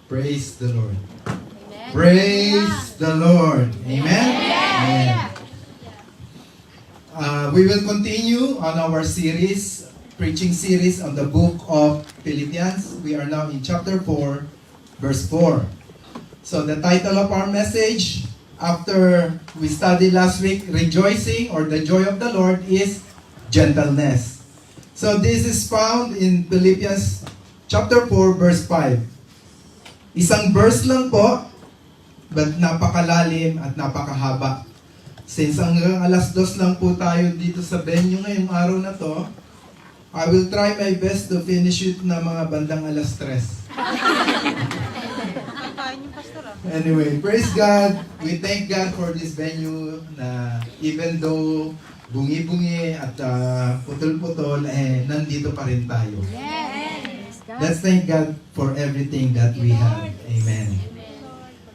Praise the Lord. Amen. Praise the Lord. Amen? Amen. We will continue on our series, preaching series on the book of Philippians. We are now in chapter 4, verse 4. So the title of our message, after we studied last week, Rejoicing or the Joy of the Lord, is gentleness. So this is found in Philippians chapter 4, verse 5. Isang verse lang po, but napakalalim at napakahaba. Since hanggang alas 2 lang po tayo dito sa venue ngayong araw na to, I will try my best to finish it na mga bandang alas 3. Anyway, praise God. We thank God for this venue na even though bungi-bungi at putol-putol, nandito pa rin tayo. Yes. Let's thank God for everything that we have. Amen.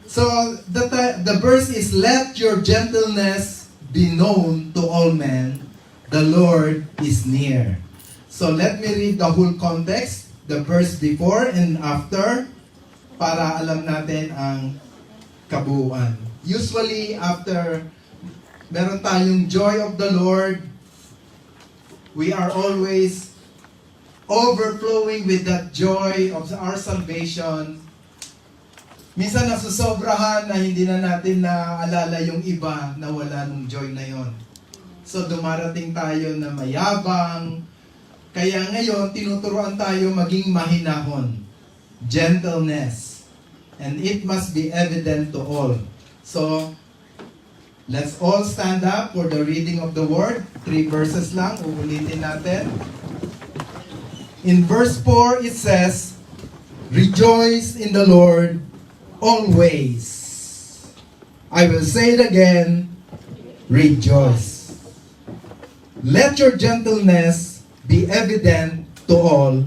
So, the verse is, let your gentleness be known to all men. The Lord is near. So, let me read the whole context, the verse before and after, para alam natin ang kabuuan. Usually, after meron tayong joy of the Lord, we are always overflowing with that joy of our salvation. Minsan nasusobrahan na hindi na natin naaalala yung iba na wala nung joy na yon. So dumarating tayo na mayabang. Kaya ngayon, tinuturuan tayo maging mahinahon. Gentleness. And it must be evident to all. So, let's all stand up for the reading of the word. 3 verses lang, uulitin natin. In verse 4, it says, rejoice in the Lord always. I will say it again, rejoice. Let your gentleness be evident to all.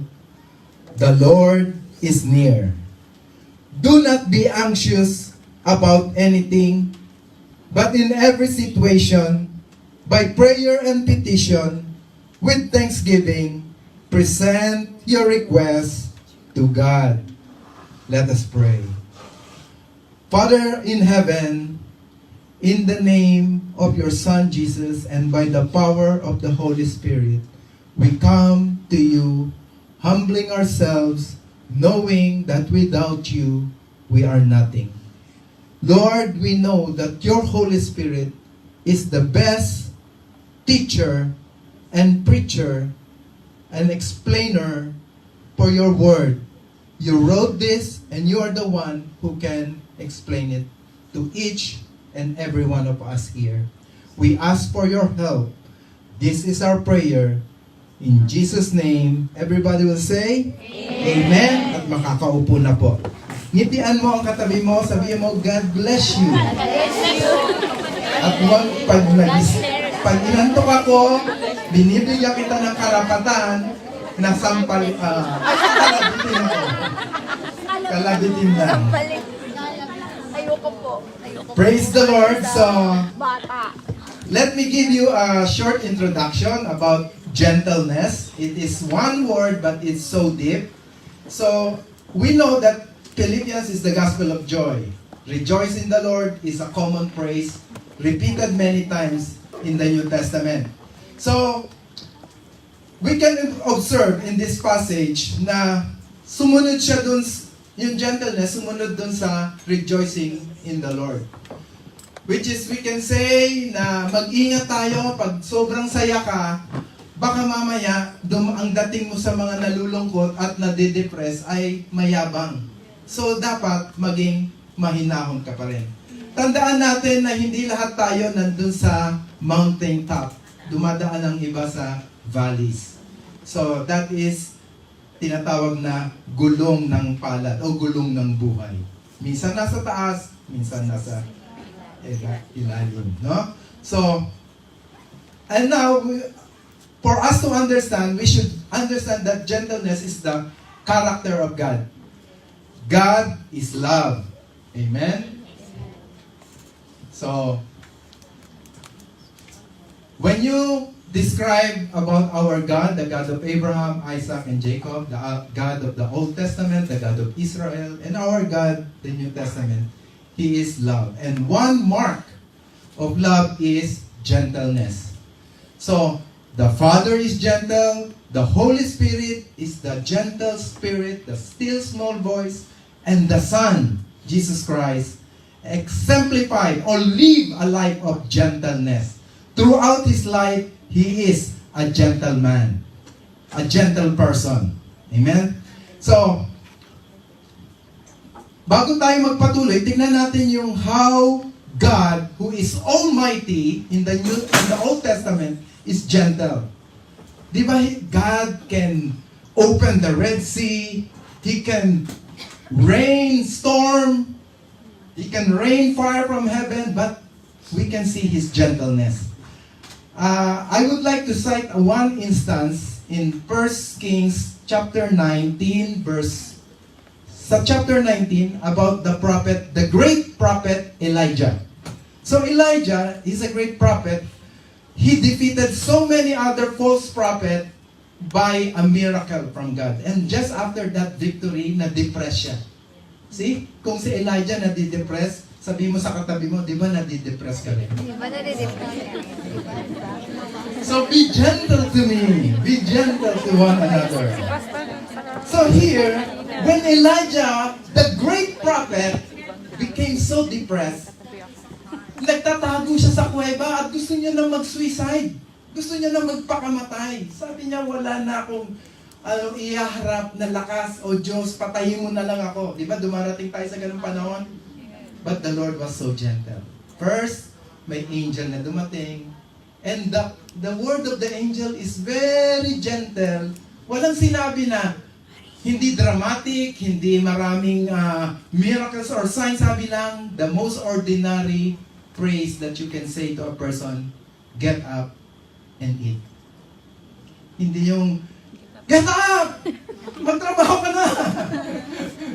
The Lord is near. Do not be anxious about anything, but in every situation, by prayer and petition, with thanksgiving, present your requests to God. Let us pray. Father in heaven, in the name of your Son Jesus and by the power of the Holy Spirit, we come to you, humbling ourselves, knowing that without you, we are nothing. Lord, we know that your Holy Spirit is the best teacher and preacher and explainer for your word. You wrote this and you are the one who can explain it to each and every one of us here. We ask for your help. This is our prayer. In Jesus' name, everybody will say, Amen. At makakaupo na po. Ngitian mo ang katabi mo, sabihin mo, God bless you. At huwag pag inantok ako, binibigyan kita ng karapatan na sampal, kalabitin ako. Kalabitin lang. Ayoko po. Praise the Lord. So, let me give you a short introduction about gentleness. It is one word, but it's so deep. So, we know that Philippians is the gospel of joy. Rejoice in the Lord is a common phrase repeated many times in the New Testament. So, we can observe in this passage na sumunod siya dun, yung gentleness, sumunod dun sa rejoicing in the Lord. Which is, we can say na mag-ingat tayo pag sobrang saya ka, baka mamaya ang dating mo sa mga nalulungkot at nade-depress ay mayabang. So, dapat maging mahinahon ka pa rin. Tandaan natin na hindi lahat tayo nandun sa mountain top. Dumadaan ang iba sa valleys. So, that is tinatawag na gulong ng palad o gulong ng buhay. Minsan nasa taas, minsan nasa ilalim, no? So, and now, for us to understand, we should understand that gentleness is the character of God. God is love. Amen? So, when you describe about our God, the God of Abraham, Isaac, and Jacob, the God of the Old Testament, the God of Israel, and our God, the New Testament. He is love. And one mark of love is gentleness. So, the Father is gentle, the Holy Spirit is the gentle spirit, the still small voice, and the Son, Jesus Christ, exemplified or live a life of gentleness. Throughout His life, He is a gentleman, a gentle person. Amen? So, bago tayo magpatuloy, tingnan natin yung how God, who is Almighty in the Old Testament, is gentle. Di ba God can open the Red Sea, He can rain storm, He can rain fire from heaven, but we can see His gentleness. I would like to cite one instance in 1 Kings chapter 19, sa chapter 19 about the prophet, the great prophet Elijah. So Elijah is a great prophet. He defeated so many other false prophets by a miracle from God. And just after that victory, na-depress siya. See? Kung si Elijah nadidepress, sabi mo sa katabi mo, di ba nadidepress ka rin? So be gentle to me. Be gentle to one another. So here, when Elijah, the great prophet, became so depressed, nagtatago siya sa kuweba at gusto niya na mag-suicide. Gusto niya na magpakamatay. Sabi niya, wala na akong ihaharap na lakas. O Diyos, patayin mo na lang ako. Di ba, dumarating tayo sa ganung panahon? But the Lord was so gentle. First, may angel na dumating. And the word of the angel is very gentle. Walang sinabi na hindi dramatic, hindi maraming miracles or signs. Sabi lang, the most ordinary praise that you can say to a person, get up and eat. Hindi yung, get up! Magtrabaho ka na!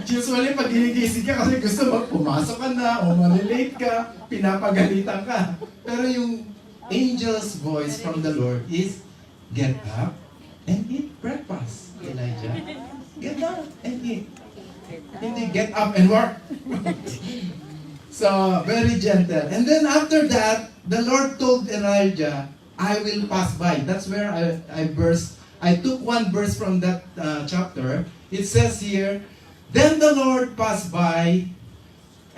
Usually, pag ginigising ka kasi gusto mo, pumasok ka na o malilate ka, pinapagalitan ka. Pero yung angel's voice from the Lord is, get up and eat breakfast, Elijah. Get up and eat. Hindi get up and work. So, very gentle. And then after that, the Lord told Elijah, I will pass by. That's where I took one verse from that chapter. It says here, then the Lord passed by,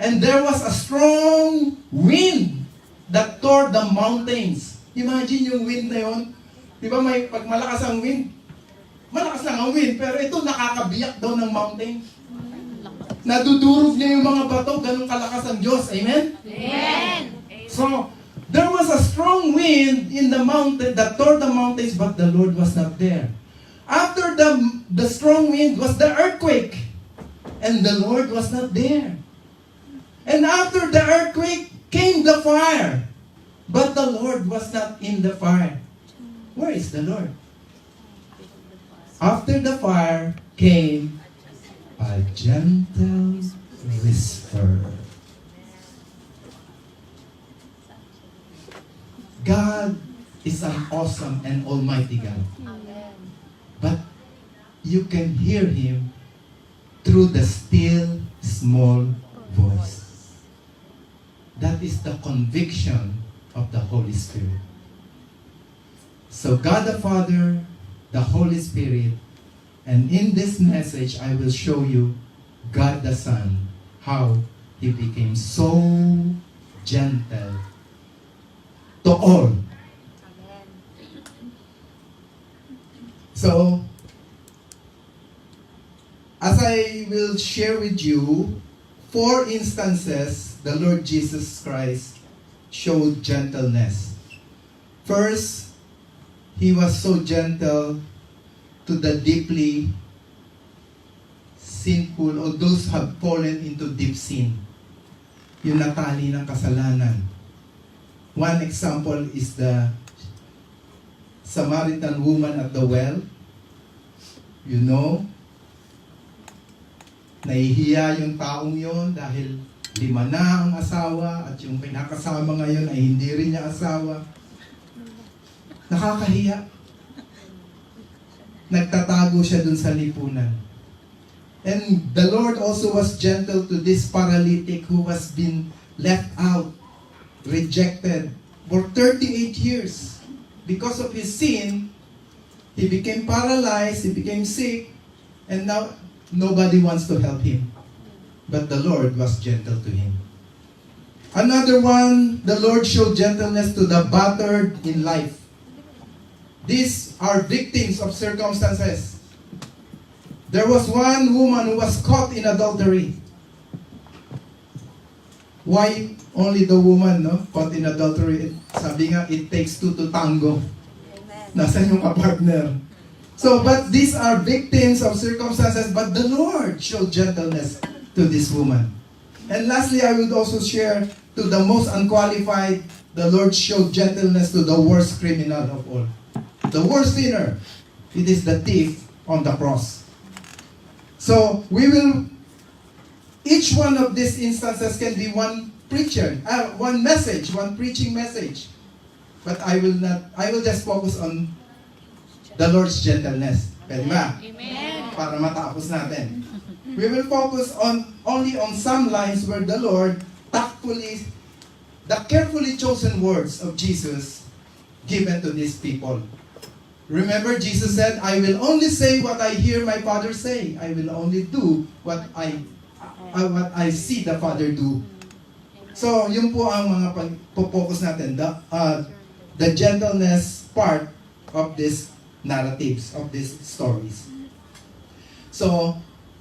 and there was a strong wind that tore the mountains. Imagine yung wind na yun. Di ba pag malakas ang wind, malakas lang ang wind, pero ito nakakabiyak daw ng mountain. Nadudurog niya yung mga bato, ganun kalakas ang Diyos. Amen? Amen. So, there was a strong wind in the mountain that tore the mountains, but the Lord was not there. After the strong wind was the earthquake, and the Lord was not there. And after the earthquake came the fire, but the Lord was not in the fire. Where is the Lord? After the fire came a gentle whisper. God is an awesome and almighty God. Amen. But you can hear Him through the still, small voice. That is the conviction of the Holy Spirit. So God the Father, the Holy Spirit, and in this message, I will show you God the Son, how He became so gentle to all. Amen. So, as I will share with you, 4 instances the Lord Jesus Christ showed gentleness. First, He was so gentle to the deeply sinful or those who have fallen into deep sin. Yung natali ng kasalanan. One example is the Samaritan woman at the well. You know, nahihiya yung taong yon dahil 5 na ang asawa at yung pinakasama ngayon ay hindi rin niya asawa. Nakakahiya. Nagtatago siya dun sa lipunan. And the Lord also was gentle to this paralytic who was been left out, rejected for 38 years. Because of his sin, he became paralyzed, he became sick, and now nobody wants to help him. But the Lord was gentle to him. Another one, the Lord showed gentleness to the battered in life. These are victims of circumstances. There was one woman who was caught in adultery. Why only the woman, no? Caught in adultery? Sabi nga, it takes two to tango. Amen. Nasaan yung kapartner? So, but these are victims of circumstances, but the Lord showed gentleness to this woman. And lastly, I would also share to the most unqualified, the Lord showed gentleness to the worst criminal of all. The worst sinner. It is the thief on the cross. So, each one of these instances can be one preacher, one message, one preaching message. But I will just focus on the Lord's gentleness. Pwede ba? Amen. Para matapos natin. We will focus only on some lines where the Lord tactfully, the carefully chosen words of Jesus given to these people. Remember, Jesus said, I will only say what I hear my Father say. I will only do what I see the Father do. So, yun po ang mga pag-focus natin. The gentleness part of these narratives, of these stories. So,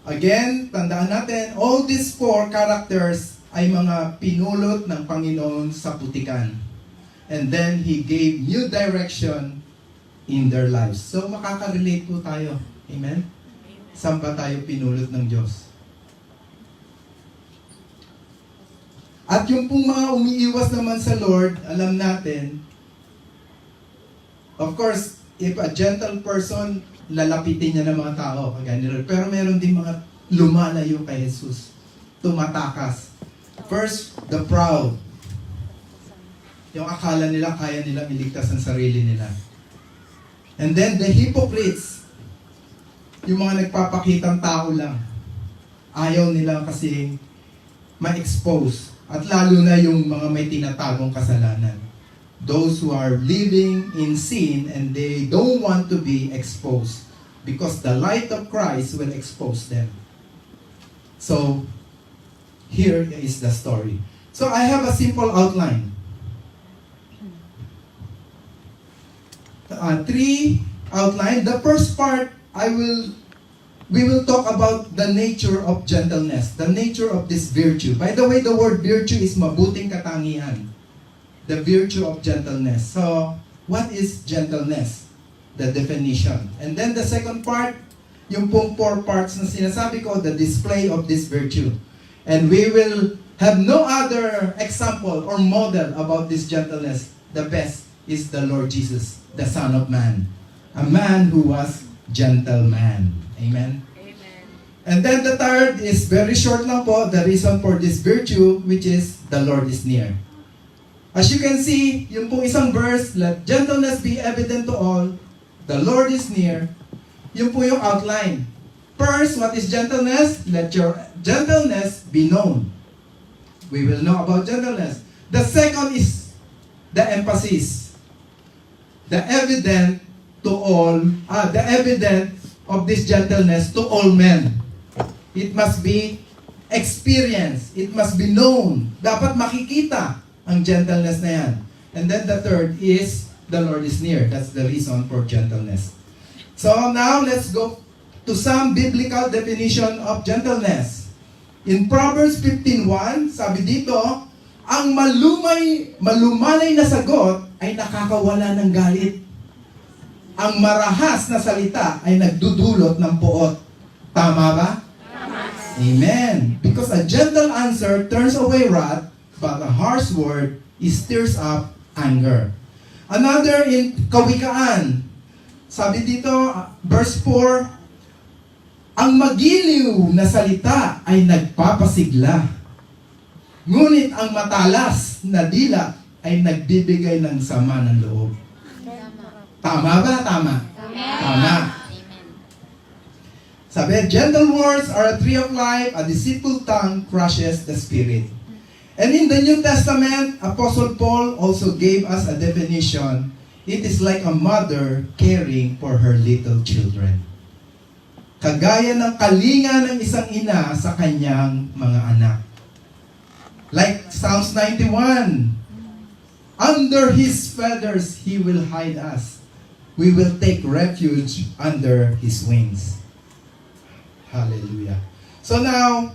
again, tandaan natin, all these four characters ay mga pinulot ng Panginoon sa putikan. And then, He gave new direction in their lives. So, makaka-relate po tayo. Amen? Saan ba tayo pinulot ng Diyos? At yung pong mga umiiwas naman sa Lord, alam natin, of course, if a gentle person, lalapitin niya ng mga tao, kagaya ni Lord. Pero meron din mga lumalayo kay Jesus. Tumatakas. First, the proud. Yung akala nila, kaya nilang iligtas ang sarili nila. And then, the hypocrites. Yung mga nagpapakitang tao lang. Ayaw nila kasi ma-expose. At lalo na yung mga may tinatagong kasalanan. Those who are living in sin and they don't want to be exposed. Because the light of Christ will expose them. So, here is the story. So, I have a simple outline. Three outline. The first part, we will talk about the nature of gentleness, the nature of this virtue. By the way, the word virtue is mabuting katangian. The virtue of gentleness. So, what is gentleness? The definition. And then the second part, yung pong four parts na sinasabi ko, the display of this virtue. And we will have no other example or model about this gentleness. The best is the Lord Jesus, the Son of Man. A man who was gentleman. Amen? Amen. And then the third is very short lang po, the reason for this virtue, which is the Lord is near. As you can see, yung pong isang verse, let gentleness be evident to all, the Lord is near. Yung po yung outline. First, what is gentleness? Let your gentleness be known. We will know about gentleness. The second is the emphasis. The evident to all, the evident of this gentleness to all men. It must be experienced. It must be known. Dapat makikita ang gentleness na yan. And then the third is the Lord is near. That's the reason for gentleness. So now let's go to some biblical definition of gentleness. In Proverbs 15:1, sabi dito, ang malumanay na sagot ay nakakawala ng galit. Ang marahas na salita ay nagdudulot ng puot. Tama ba? Tama. Amen. Because a gentle answer turns away wrath, but a harsh word stirs up anger. Another in Kawikaan, sabi dito, verse 4, ang magiliw na salita ay nagpapasigla. Ngunit ang matalas na dila ay nagbibigay ng sama ng loob. Tama ba? Tama. Amen. Tama. Amen. Sabi, gentle words are a tree of life, a deceitful tongue crushes the spirit. And in the New Testament, Apostle Paul also gave us a definition. It is like a mother caring for her little children. Kagaya ng kalinga ng isang ina sa kanyang mga anak. Like Psalms 91, under His feathers He will hide us. We will take refuge under His wings. Hallelujah. So now,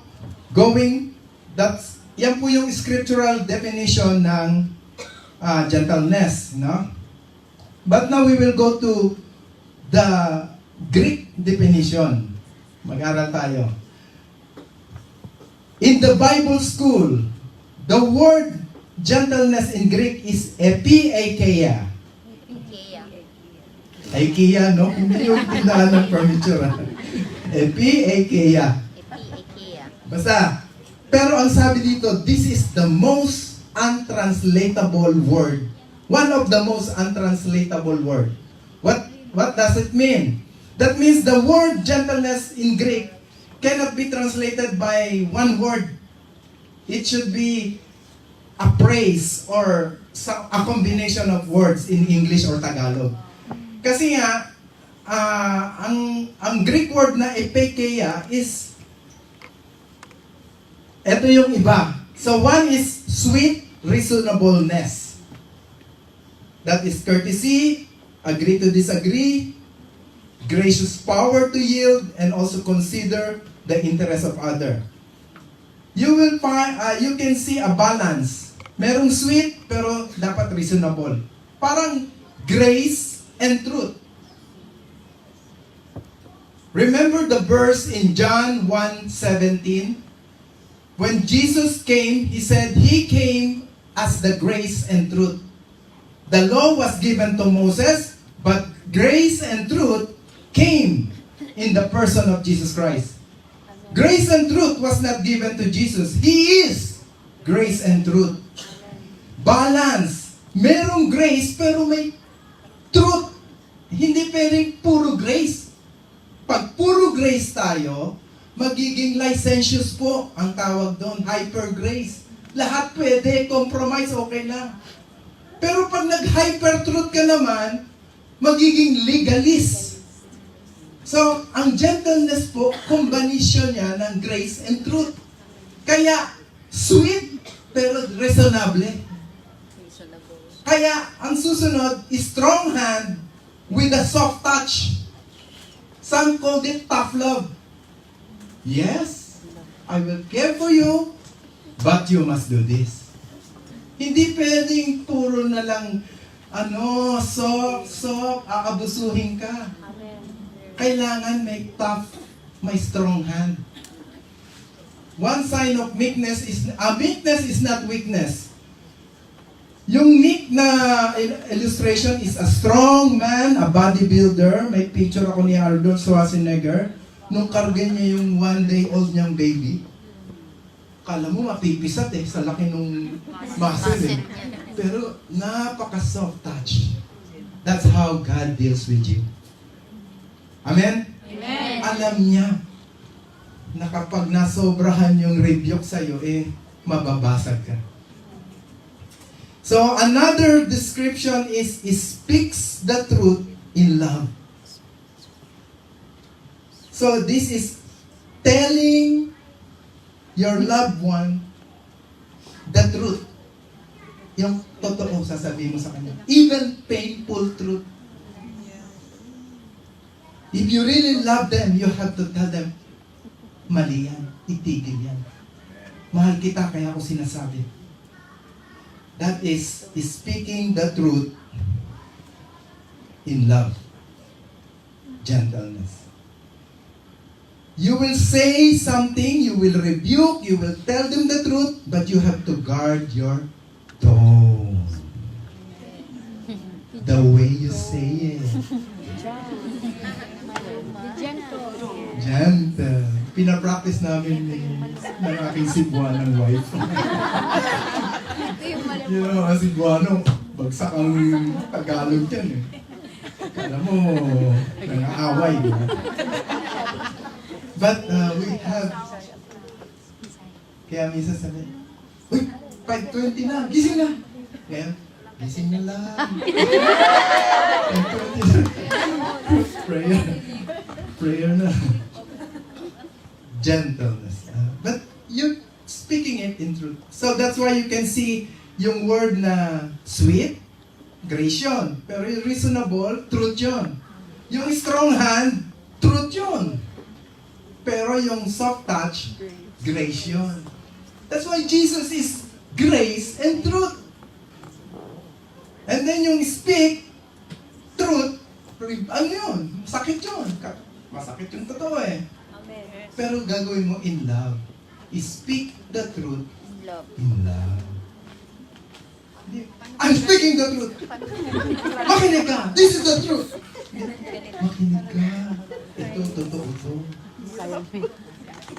yan po yung scriptural definition ng gentleness, no? But now we will go to the Greek definition. Mag-aral tayo. In the Bible school, the word gentleness in Greek is epieikeia. Ikea. Ikea, no? Hindi yung tindahan ng furniture. Epieikeia. Ikea. Basta, pero ang sabi dito, this is the most untranslatable word. One of the most untranslatable word. What does it mean? That means the word gentleness in Greek cannot be translated by one word. It should be a phrase or a combination of words in English or Tagalog. Kasi nga, ang Greek word na epikeia is, ito yung iba. So one is sweet reasonableness. That is courtesy, agree to disagree, gracious power to yield, and also consider the interest of other. You will find, you can see a balance. Merong sweet, pero dapat reasonable. Parang grace and truth. Remember the verse in John 1:17? When Jesus came, He said He came as the grace and truth. The law was given to Moses, but grace and truth came in the person of Jesus Christ. Grace and truth was not given to Jesus. He is grace and truth. Balance. Merong grace, pero may truth. Hindi pwedeng puro grace. Pag puro grace tayo, magiging licentious po ang tawag doon, hyper grace. Lahat pwede, compromise, okay lang. Pero pag nag-hyper truth ka naman, magiging legalist. So, ang gentleness po, combination niya ng grace and truth. Kaya, sweet, pero reasonable. Kaya, ang susunod is strong hand with a soft touch. Some called it tough love. Yes, I will care for you, but you must do this. Hindi pwedeng puro na lang, soft, aabusuhin ka. Amen. Kailangan may tough, may strong hand. One sign of meekness is not weakness. Yung meek na illustration is a strong man, a bodybuilder. May picture ako ni Arnold Schwarzenegger. Nung kargan niya yung 1-day-old niyang baby. Kala mo mapipisat sa laki nung muscle Pero napaka-soft touch. That's how God deals with you. Amen? Amen. Alam niya na kapag nasobrahan yung rebuke sa'yo, mababasag ka. So, another description is speaks the truth in love. So, this is telling your loved one the truth. Yung totoo sasabihin mo sa kanya. Even painful truth. If you really love them, you have to tell them, mali yan, itigil yan. Mahal kita, kaya ako sinasabi. That is speaking the truth in love. Gentleness. You will say something, you will rebuke, you will tell them the truth, but you have to guard your tone. The way you say it. Gentle. Pinapractice namin ng aking Cebuanong wife. You know, ang Cebuano, bagsak ang Tagalog yan Alam mo, nangaaway. Di ba? But we have, kaya minsan sabi, uy, 5:20 na, gising na. Kaya, gising na lang. 5:20 na. Prayer na. Gentleness. But you're speaking it in truth. So that's why you can see yung word na sweet, grace yun. Pero yung reasonable, truth yun. Yung strong hand, truth yun. Pero yung soft touch, grace yun. That's why Jesus is grace and truth. And then yung speak, truth, ano yun? Masakit yun. Masakit yung totoo eh. Pero gagawin mo in love. Speak the truth Love. in love. I'm speaking the truth. Makinig ka. This is the truth. Makinig ka. Ito, totoo ito.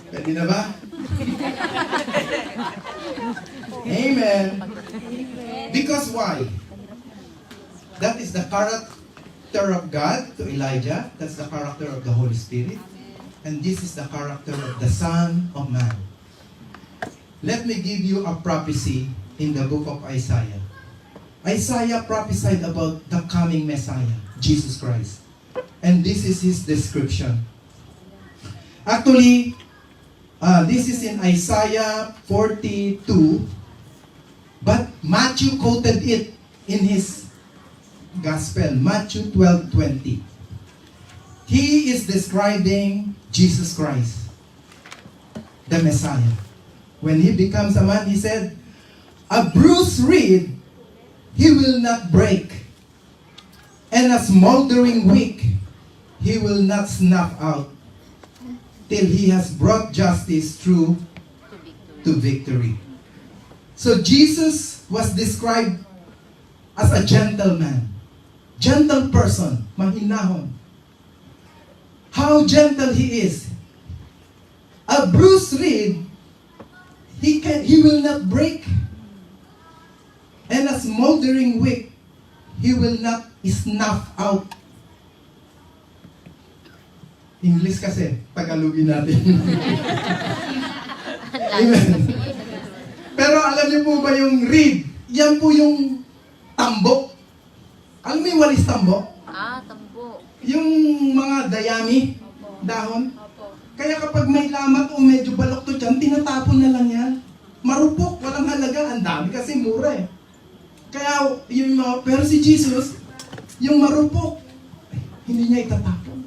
Pwede na ba? Amen. Because why? That is the character of God to Elijah. That's the character of the Holy Spirit. And this is the character of the Son of Man. Let me give you a prophecy in the book of Isaiah. Isaiah prophesied about the coming Messiah, Jesus Christ. And this is his description. Actually, this is in Isaiah 42, but Matthew quoted it in his Gospel, Matthew 12:20. He is describing Jesus Christ, the Messiah. When he becomes a man, he said, a bruised reed he will not break, and a smoldering wick he will not snuff out, till he has brought justice through to victory. So Jesus was described as a gentleman, gentle person, mahinahon. How gentle he is. A bruised reed, he will not break. And a smoldering wick, he will not snuff out. English kasi, Tagalogin natin. Amen. Pero alam niyo po ba yung reed? Yan po yung tambok. Alam mo yung walis tambok? Tambo. Yung mga dayami, dahon. Kaya kapag may lamat o medyo baloktot dyan, tinatapon na lang yan. Marupok, walang halaga. Ang dami kasi mura eh. Kaya yung mga, pero si Jesus, yung marupok, hindi niya itatapon.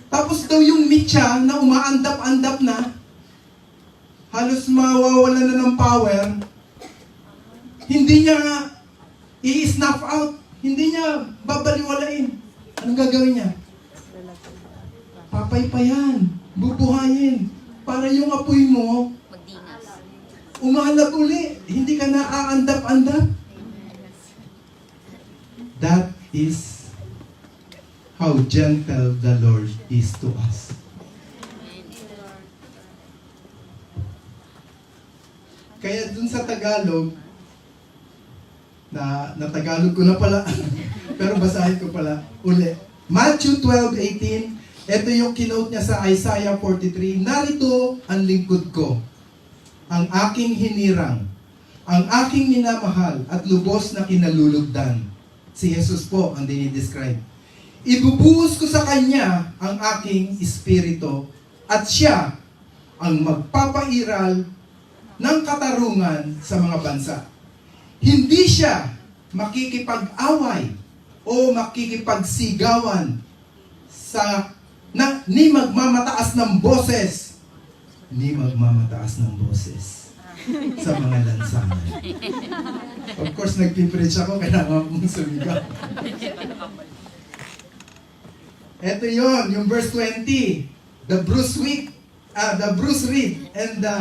Tapos daw yung mitya na umaandap-andap na, halos mawawalan na ng power, hindi niya i-snuff out, hindi niya babaliwalain. Anong gagawin niya? Papaypayan, bubuhayin, para yung apoy mo, Magdingas. umalag uli, hindi ka na aandap-andap. That is how gentle the Lord is to us. Kaya dun sa Tagalog, na Tagalog ko na pala, pero basahin ko pala uli. Matthew 12:18, ito yung kinote niya sa Isaiah 43, narito ang lingkod ko, ang aking hinirang, ang aking minamahal at lubos na kinalulugdan. Si Jesus po ang dinidescribe. Ibubuhos ko sa Kanya ang aking espiritu at Siya ang magpapairal ng katarungan sa mga bansa. Hindi Siya makikipag-away o makikipagsigawan ni magmamataas ng boses. Ni magmamataas ng boses sa mga lansangan. Of course, nagpipreach ako, kailangan mong sumigaw. Ito yon, yung verse 20. The bruised reed and the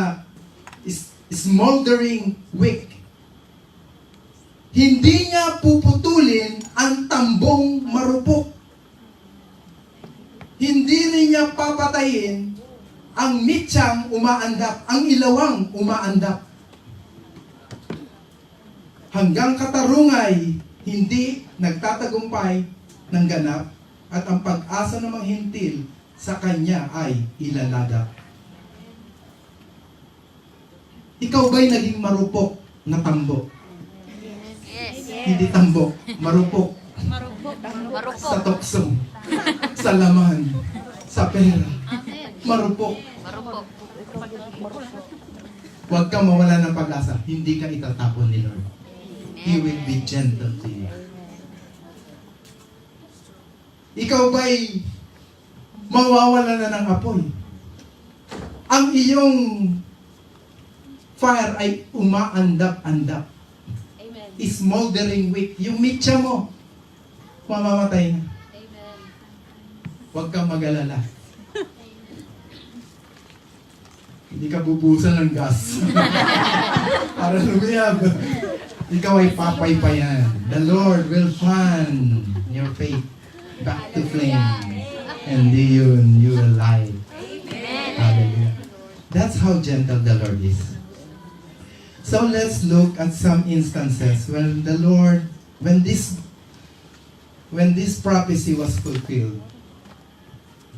smoldering wick. Hindi niya puputulin ang tambong marupok. Hindi rin niya papatayin ang mitsang umaandap, ang ilawang umaandap. Hanggang katarungay, hindi nagtatagumpay ng ganap at ang pag-asa ng mga hintil sa kanya ay ilalagak. Ikaw ba'y naging marupok na tambo? Yes. Hindi tambo, marupok. Marupok. Sa tukso, sa laman, sa pera. Amen. Marupok. Marupok. Huwag kang mawala ng pag-asa. Hindi ka itatapon ni Lord. He Amen. will be gentle to you. Ikaw ba'y mawawala na ng apoy? Ang iyong fire ay umaandap-andap. Amen. Smoldering wick. Yung mitya mo, mamamatay na. Amen. Huwag kang mag-alala. Hindi ka bubusan ng gas. Para lumiyab. Ikaw ay papaypayan. The Lord will fan your faith back to flame. And you will light. Amen. Hallelujah. That's how gentle the Lord is. So let's look at some instances when the Lord, when this prophecy was fulfilled,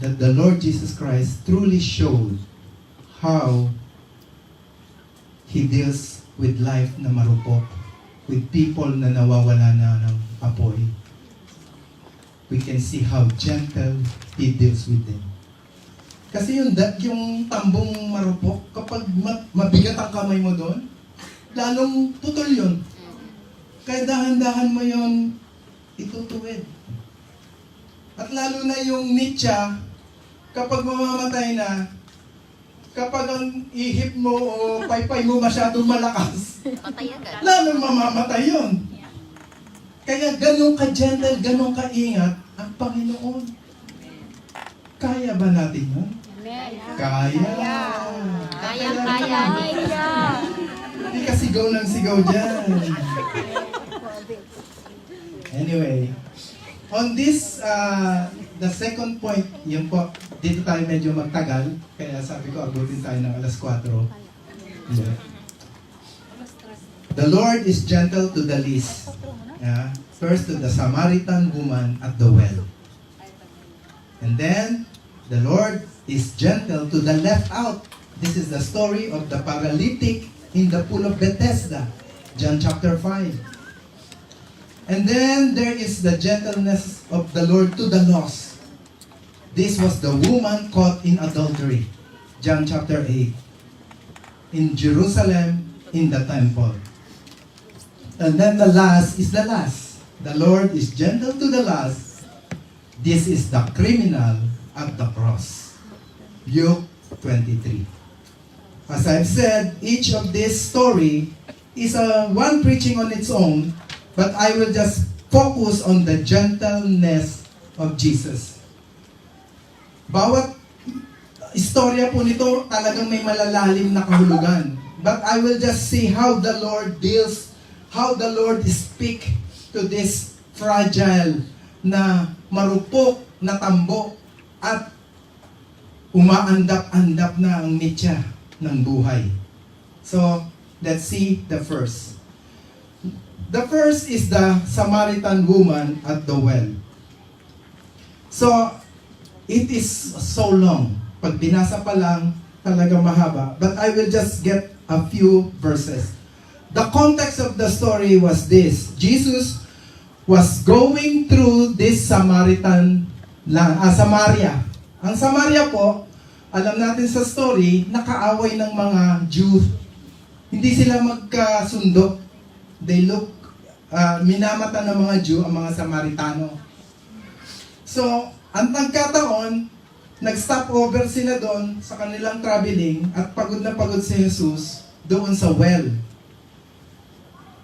that the Lord Jesus Christ truly showed how He deals with life na marupok, with people na nawawala na ng apoy. We can see how gentle He deals with them. Kasi yung tambong marupok, kapag mabigat ang kamay mo doon, lalong putol yun. Kaya dahan-dahan mo yun itutuwid. At lalo na yung nitya, kapag mamamatay na, kapag ang ihip mo o paypay mo masyadong malakas, Patay agad. lalong mamamatay yun. Kaya ganun ka-gentle, ganun ka-ingat ang Panginoon. Kaya ba natin yun? Kaya. Kayang-kaya ni. Hindi ka sigaw ng sigaw dyan. Anyway, on this, the second point, yun po, dito tayo medyo magtagal, kaya sabi ko, abutin tayo ng alas 4. Yeah. The Lord is gentle to the least. Yeah. First to the Samaritan woman at the well. And then, the Lord is gentle to the left out. This is the story of the paralytic in the pool of Bethesda, John chapter 5. And then there is the gentleness of the Lord to the lost. This was the woman caught in adultery, John chapter 8, in Jerusalem, in the temple. And then the last is the last. The Lord is gentle to the last. This is the criminal at the cross. Luke 23. As I've said, each of this story is one preaching on its own, but I will just focus on the gentleness of Jesus. Bawat istorya po nito talagang may malalalim na kahulugan. But I will just see how the Lord deals, how the Lord speak to this fragile na marupok na tambo at umaandap-andap na ang mitya ng buhay. So, let's see the first. The first is the Samaritan woman at the well. So, it is so long. Pag binasa pa lang, talagang mahaba. But I will just get a few verses. The context of the story was this. Jesus was going through this Samaria. Ang Samaria po, alam natin sa story, nakaaway ng mga Jew. Hindi sila magkasundo. They look, minamata ng mga Jew ang mga Samaritano. So, ang nagkataon, nag-stop over sila doon sa kanilang traveling at pagod na pagod si Jesus doon sa well.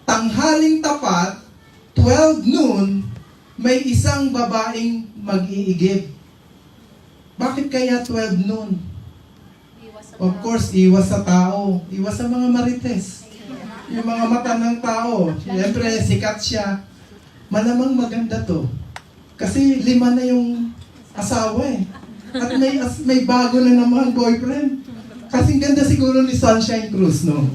Tanghaling tapat, 12 noon, may isang babaeng mag-iigib. Bakit kaya 12 noon? Of course, iwas sa tao. Iwas sa mga marites. Yung mga mata ng tao. Siyempre, sikat siya. Malamang maganda to. Kasi 5 na yung asawa eh. At may bago na naman boyfriend. Kasing ganda siguro ni Sunshine Cruz, no?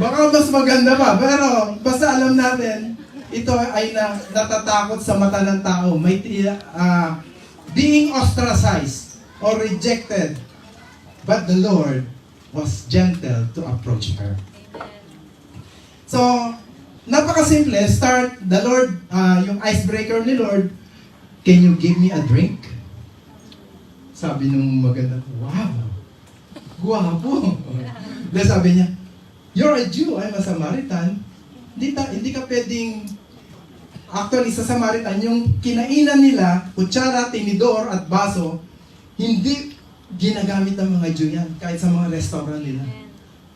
Baka mas maganda pa, pero basta alam natin, ito ay natatakot sa mata ng tao. May being ostracized or rejected. But the Lord was gentle to approach her. So, napakasimple. Start, the Lord, yung icebreaker ni Lord, can you give me a drink? Sabi nung maganda, wow, guwapo. Dahil sabi niya, you're a Jew, I'm a Samaritan. Hindi ka pwedeng, actually sa Samaritan, yung kinainan nila, kutsara, tinidor, at baso, hindi ginagamit ng mga Jew yan, kahit sa mga restaurant nila.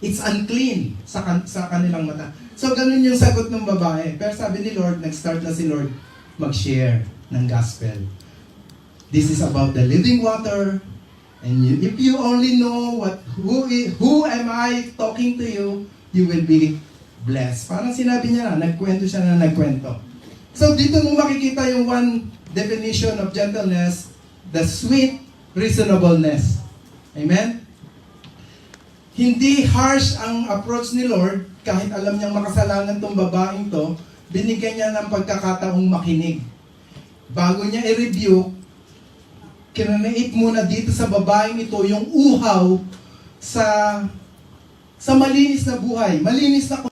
It's unclean sa kanilang mata. So, ganun yung sagot ng babae. Pero sabi ni Lord, nag-start na si Lord mag-share ng gospel. This is about the living water. And if you only know who am I talking to you, you will be blessed. Parang sinabi niya na, nagkwento siya na nagkwento. So, dito mo makikita yung one definition of gentleness, the sweet reasonableness. Amen? Hindi harsh ang approach ni Lord, kahit alam niyang makasalanan tong babaeng to, binigyan niya ng pagkakataong makinig. Bago niya i-review, kinanait muna dito sa babaeng ito yung uhaw sa malinis na buhay, malinis na